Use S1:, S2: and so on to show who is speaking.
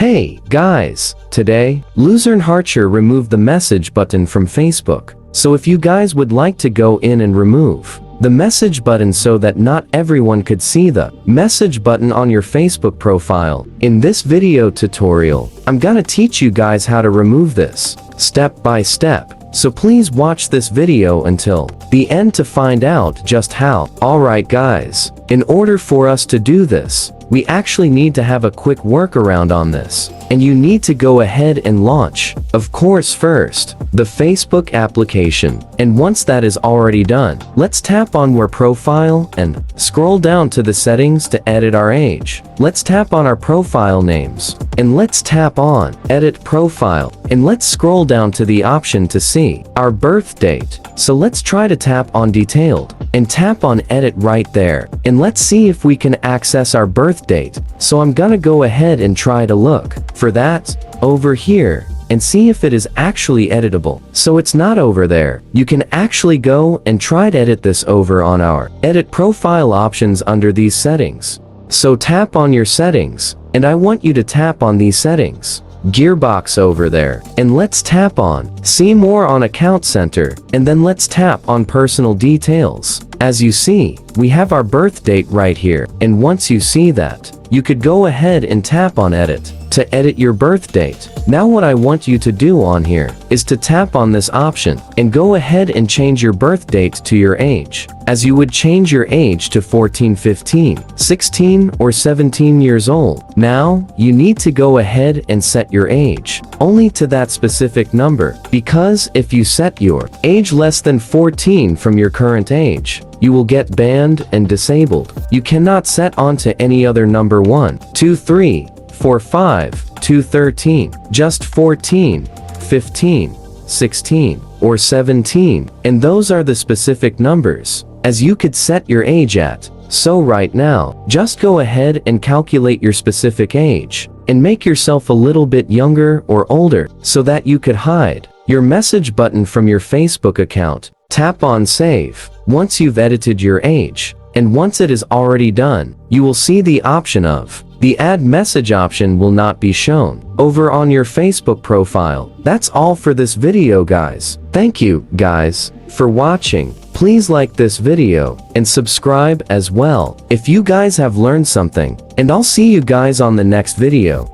S1: Hey, guys! Today, Luzerne Harcher removed the message button from Facebook. So if you guys would like to go in and remove the message button so that not everyone could see the message button on your Facebook profile, in this video tutorial, I'm gonna teach you guys how to remove this, step by step. So please watch this video until the end to find out just how. Alright guys, in order for us to do this, we actually need to have a quick workaround on this. And you need to go ahead and launch, of course first, the Facebook application. And once that is already done, let's tap on our profile and scroll down to the settings to edit our age. Let's tap on our profile names. And let's tap on edit profile. And let's scroll down to the option to see our birth date. So let's try to tap on detailed and tap on edit right there. And let's see if we can access our birth date. So I'm gonna go ahead and try to look for that over here and see if it is actually editable. So it's not over there. You can actually go and try to edit this over on our edit profile options under these settings. So tap on your settings, and I want you to tap on these settings. Gearbox over there, and let's tap on see more on account center, and then let's tap on personal details. As you see, we have our birth date right here, and once you see that, you could go ahead and tap on edit to edit your birth date. Now what I want you to do on here is to tap on this option and go ahead and change your birth date to your age, as you would change your age to 14, 15, 16, or 17 years old. Now, you need to go ahead and set your age only to that specific number, because if you set your age less than 14 from your current age, you will get banned and disabled. You cannot set onto any other number 1, 2, 3, 4, 5, 2, 13, just 14, 15, 16, or 17, and those are the specific numbers, as you could set your age at. So right now, just go ahead and calculate your specific age, and make yourself a little bit younger or older, so that you could hide your message button from your Facebook account. Tap on save. Once you've edited your age, and once it is already done, you will see the option of the add message option will not be shown over on your Facebook profile. That's all for this video guys. Thank you guys for watching. Please like this video and subscribe as well if you guys have learned something, and I'll see you guys on the next video.